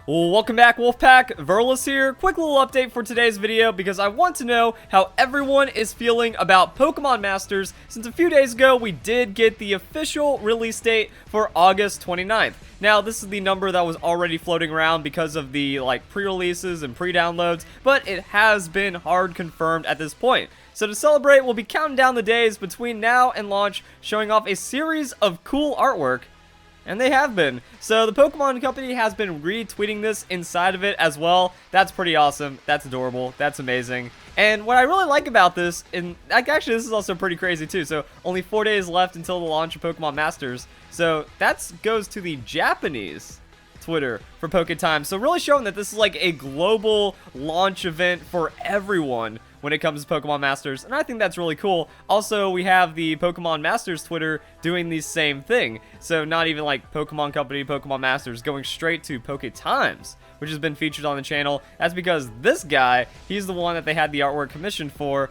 Well, welcome back, Wolfpack. Verlis here. Quick little update for today's video because I want to know how everyone is feeling about Pokemon Masters, since a few days ago we did get the official release date for August 29th. Now, this is the number that was already floating around because of the pre-releases and pre-downloads, but it has been hard confirmed at this point. So to celebrate, we'll be counting down the days between now and launch, showing off a series of cool artwork. And they have been. So the Pokemon Company has been retweeting this inside of it as well. That's pretty awesome. That's adorable. That's amazing. And what I really like about this, and actually this is also pretty crazy too. So only 4 days left until the launch of Pokemon Masters. So that goes to the Japanese Twitter for Time. So really showing that this is like a global launch event for everyone when it comes to Pokemon Masters, and I think that's really cool. Also, we have the Pokemon Masters Twitter doing the same thing. So not even like Pokemon Company, Pokemon Masters, going straight to Times, which has been featured on the channel. That's because this guy, he's the one that they had the artwork commissioned for.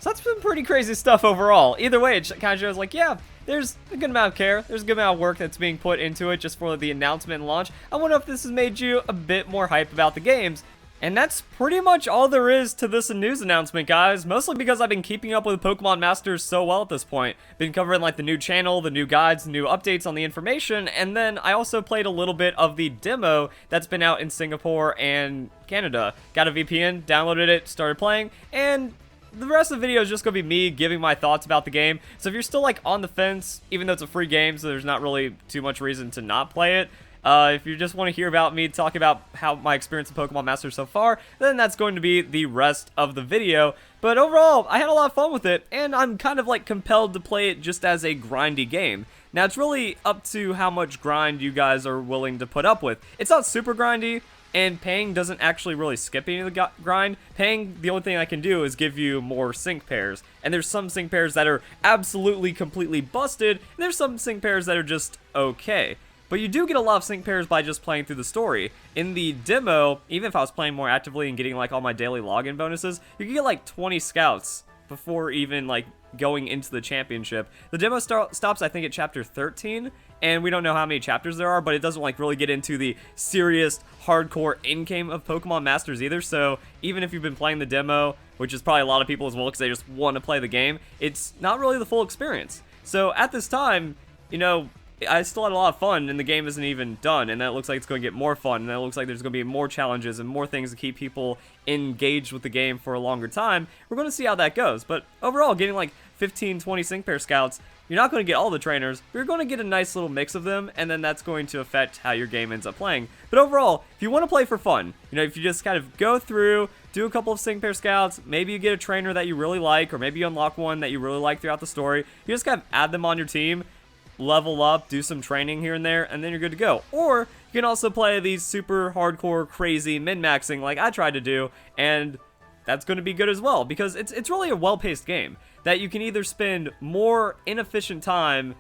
So that's been pretty crazy stuff overall. Either way, it kind of shows like, yeah, there's a good amount of care, there's a good amount of work that's being put into it just for the announcement and launch. I wonder if this has made you a bit more hype about the games. And that's pretty much all there is to this news announcement, guys. Mostly because I've been keeping up with Pokemon Masters so well at this point. Been covering like the new channel, the new guides, the new updates on the information, and then I also played a little bit of the demo that's been out in Singapore and Canada. Got a VPN, downloaded it, started playing, and the rest of the video is just going to be me giving my thoughts about the game. So if you're still like on the fence, even though it's a free game, so there's not really too much reason to not play it. If you just want to hear about me talk about how my experience with Pokemon Masters so far, then that's going to be the rest of the video. But overall, I had a lot of fun with it, and I'm kind of like compelled to play it just as a grindy game. Now, it's really up to how much grind you guys are willing to put up with. It's not super grindy, and paying doesn't actually really skip any of the grind. Paying, the only thing I can do is give you more sync pairs. And there's some sync pairs that are absolutely, completely busted, and there's some sync pairs that are just okay. But you do get a lot of sync pairs by just playing through the story. In the demo, even if I was playing more actively and getting like all my daily login bonuses, you can get like 20 scouts before even like going into the championship. The demo stops, I think, at chapter 13, and we don't know how many chapters there are, but it doesn't like really get into the serious, hardcore in-game of Pokemon Masters either. So even if you've been playing the demo, which is probably a lot of people as well because they just want to play the game, it's not really the full experience. So at this time, you know, I still had a lot of fun, and the game isn't even done, and then it looks like it's going to get more fun, and then it looks like there's going to be more challenges and more things to keep people engaged with the game for a longer time. We're going to see how that goes, but overall, getting like 15, 20 sync pair scouts, you're not going to get all the trainers, but you're going to get a nice little mix of them, and then that's going to affect how your game ends up playing. But overall, if you want to play for fun, you know, if you just kind of go through, do a couple of sync pair scouts, maybe you get a trainer that you really like, or maybe you unlock one that you really like throughout the story, you just kind of add them on your team, level up, do some training here and there, and then you're good to go. Or you can also play these super hardcore, crazy min-maxing like I tried to do, and that's going to be good as well, because it's really a well-paced game that you can either spend more inefficient time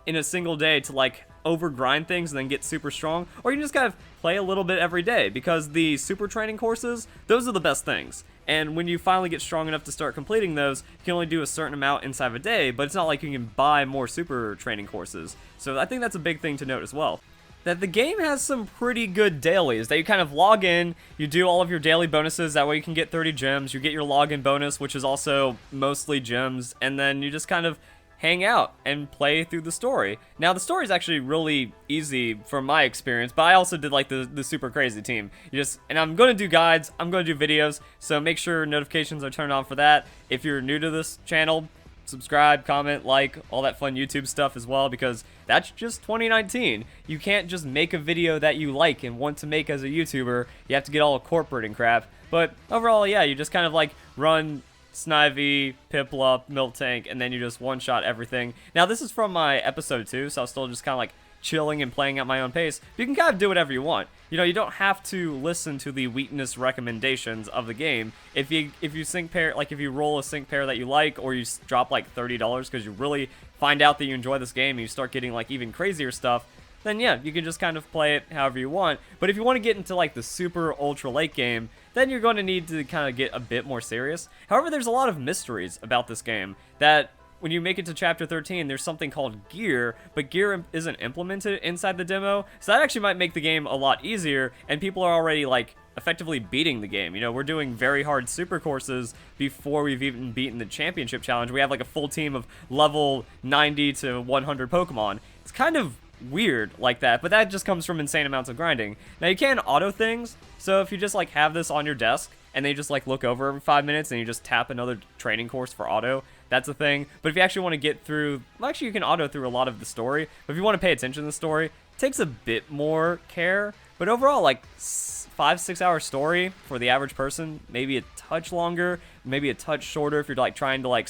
in a single day to like over-grind things and then get super strong, or you can just kind of play a little bit every day, because the super training courses, those are the best things. And when you finally get strong enough to start completing those, you can only do a certain amount inside of a day, but it's not like you can buy more super training courses. So I think that's a big thing to note as well. That the game has some pretty good dailies, that you kind of log in, you do all of your daily bonuses, that way you can get 30 gems, you get your login bonus, which is also mostly gems, and then you just kind of hang out and play through the story. Now, the story is actually really easy from my experience, but I also did like the super crazy team. And I'm going to do guides, I'm going to do videos, so make sure notifications are turned on for that. If you're new to this channel, subscribe, comment, like, all that fun YouTube stuff as well, because that's just 2019. You can't just make a video that you like and want to make as a YouTuber. You have to get all corporate and crap. But overall, yeah, you just kind of like run Snivy, Piplup, Miltank, and then you just one-shot everything. Now, this is from my episode 2, so I was still just kind of like chilling and playing at my own pace. But you can kind of do whatever you want. You know, you don't have to listen to the weakness recommendations of the game. If you sync pair, like if you roll a sync pair that you like, or you drop like $30 because you really find out that you enjoy this game and you start getting like even crazier stuff, then yeah, you can just kind of play it however you want. But if you want to get into like the super ultra late game, then you're going to need to kind of get a bit more serious. However, there's a lot of mysteries about this game that when you make it to chapter 13, there's something called gear, but gear isn't implemented inside the demo, so that actually might make the game a lot easier, and people are already, like, effectively beating the game. You know, we're doing very hard super courses before we've even beaten the championship challenge. We have, like, a full team of level 90 to 100 Pokemon. It's kind of weird like that, but that just comes from insane amounts of grinding. Now, you can auto things, so if you just, like, have this on your desk, and then you just, like, look over every 5 minutes, and you just tap another training course for auto, that's a thing. But if you actually want to get through, well, actually you can auto through a lot of the story, but if you want to pay attention to the story, it takes a bit more care. But overall, like, 5-6 hour story for the average person, maybe a touch longer, maybe a touch shorter if you're, like, trying to, like,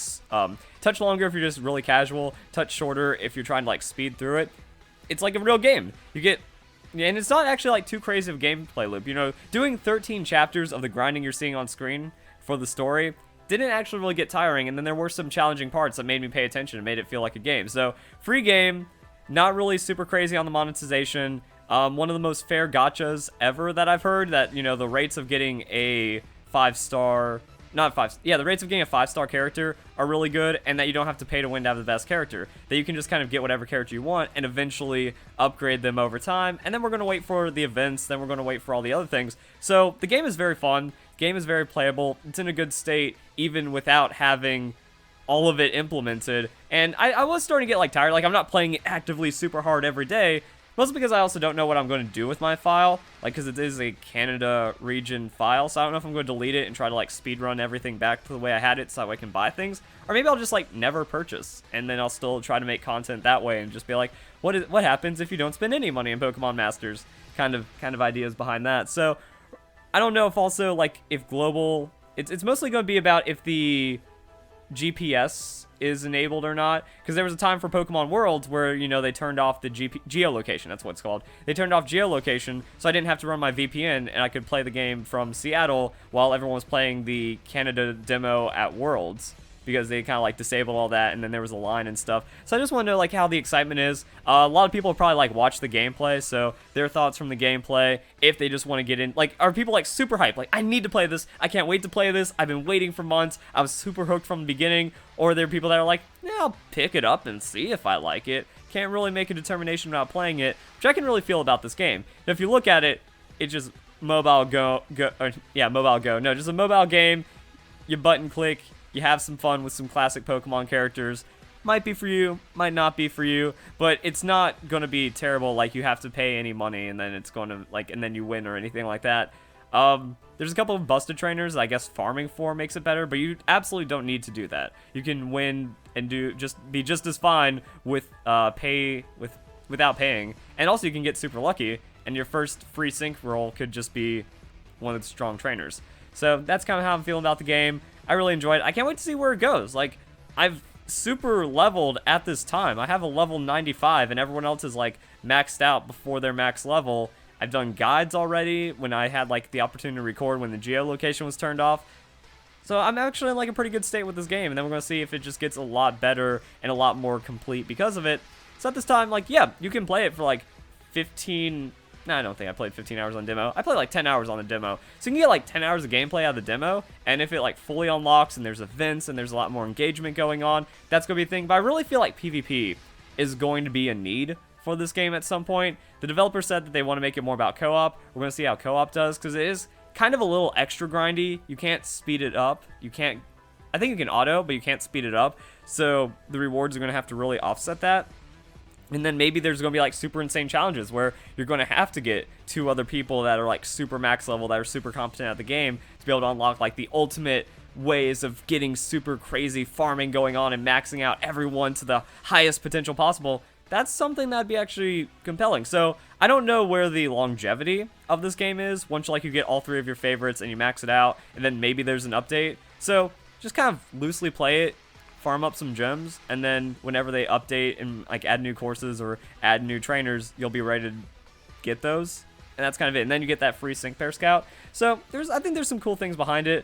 touch longer if you're just really casual, touch shorter if you're trying to, like, speed through it. It's like a real game. You get, and it's not actually, like, too crazy of a gameplay loop. You know, doing 13 chapters of the grinding you're seeing on screen for the story didn't actually really get tiring, and then there were some challenging parts that made me pay attention and made it feel like a game. So, free game, not really super crazy on the monetization. One of the most fair gachas ever that I've heard, that, you know, the rates of getting a 5-star, the rates of getting a 5-star character are really good, and that you don't have to pay to win to have the best character. That you can just kind of get whatever character you want and eventually upgrade them over time, and then we're going to wait for the events, then we're going to wait for all the other things. So, the game is very fun. Game is very playable. It's in a good state, even without having all of it implemented. And I was starting to get, like, tired. Like, I'm not playing it actively super hard every day, mostly because I also don't know what I'm going to do with my file, like, because it is a Canada region file, so I don't know if I'm going to delete it and try to, like, speedrun everything back to the way I had it so that way I can buy things, or maybe I'll just, like, never purchase, and then I'll still try to make content that way and just be like, what happens if you don't spend any money in Pokemon Masters? Kind of ideas behind that. So, I don't know if also, like, if global, it's mostly going to be about if the GPS is enabled or not, because there was a time for Pokemon Worlds where, you know, they turned off the geolocation, that's what it's called. They turned off geolocation, so I didn't have to run my VPN, and I could play the game from Seattle while everyone was playing the Canada demo at Worlds, because they kind of, like, disabled all that, and then there was a line and stuff. So I just want to know, like, how the excitement is. A lot of people probably, like, watch the gameplay, so their thoughts from the gameplay, if they just want to get in. Like, are people, like, super hyped? Like, I need to play this. I can't wait to play this. I've been waiting for months. I was super hooked from the beginning. Or are there people that are like, yeah, I'll pick it up and see if I like it. Can't really make a determination about playing it, which I can really feel about this game. Now, if you look at it, it's just mobile go. No, just a mobile game. You button click. You have some fun with some classic Pokemon characters. Might be for you, might not be for you, but it's not going to be terrible, like you have to pay any money and then it's going to, like, and then you win or anything like that. There's a couple of busted trainers I guess farming for makes it better, but you absolutely don't need to do that. You can win and be just as fine with without paying, and also you can get super lucky, and your first free sync roll could just be one of the strong trainers. So that's kind of how I'm feeling about the game. I really enjoyed it. I can't wait to see where it goes. Like, I've super leveled at this time. I have a level 95, and everyone else is, like, maxed out before their max level. I've done guides already when I had, like, the opportunity to record when the geolocation was turned off. So I'm actually in, like, a pretty good state with this game, and then we're going to see if it just gets a lot better and a lot more complete because of it. So at this time, like, yeah, you can play it for, like, 15... No, I don't think I played 15 hours on demo. I played like 10 hours on the demo. So you can get like 10 hours of gameplay out of the demo, and if it like fully unlocks and there's events and there's a lot more engagement going on, that's going to be a thing. But I really feel like PvP is going to be a need for this game at some point. The developer said that they want to make it more about co-op. We're going to see how co-op does, because it is kind of a little extra grindy. You can't speed it up. You can't, I think you can auto, but you can't speed it up. So the rewards are going to have to really offset that. And then maybe there's going to be like super insane challenges where you're going to have to get 2 other people that are like super max level, that are super competent at the game, to be able to unlock like the ultimate ways of getting super crazy farming going on and maxing out everyone to the highest potential possible. That's something that'd be actually compelling. So I don't know where the longevity of this game is once you get all 3 of your favorites and you max it out, and then maybe there's an update. So just kind of loosely play it, farm up some gems, and then whenever they update and like add new courses or add new trainers, you'll be ready to get those, and that's kind of it. And then you get that free sync pair scout. So I think there's some cool things behind it.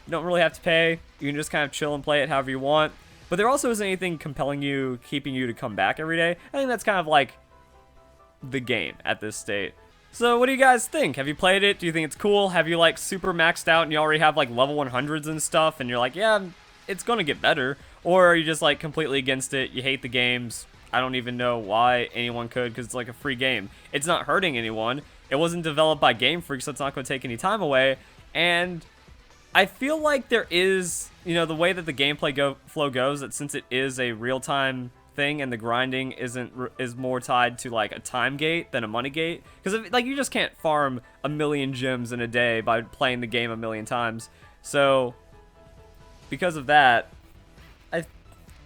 You don't really have to pay. You can just kind of chill and play it however you want. But there also isn't anything compelling you, keeping you to come back every day. I think that's kind of like the game at this state. So what do you guys think? Have you played it? Do you think it's cool? Have you like super maxed out and you already have like level 100s and stuff, and you're like, yeah, it's gonna get better? Or are you just like completely against it? You hate the games. I don't even know why anyone could, because it's like a free game. It's not hurting anyone. It wasn't developed by Game Freak, so it's not going to take any time away. And I feel like there is, you know, the way that the gameplay flow goes, that since it is a real-time thing and the grinding is more tied to like a time gate than a money gate, because like you just can't farm a million gems in a day by playing the game a million times. So because of that,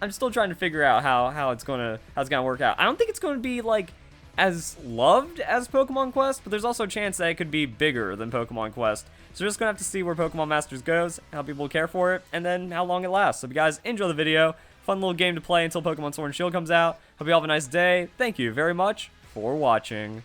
I'm still trying to figure out how it's gonna work out. I don't think it's gonna be like as loved as Pokemon Quest, but there's also a chance that it could be bigger than Pokemon Quest. So we're just gonna have to see where Pokemon Masters goes, how people care for it, and then how long it lasts. So if you guys enjoy the video, fun little game to play until Pokemon Sword and Shield comes out. Hope you all have a nice day. Thank you very much for watching.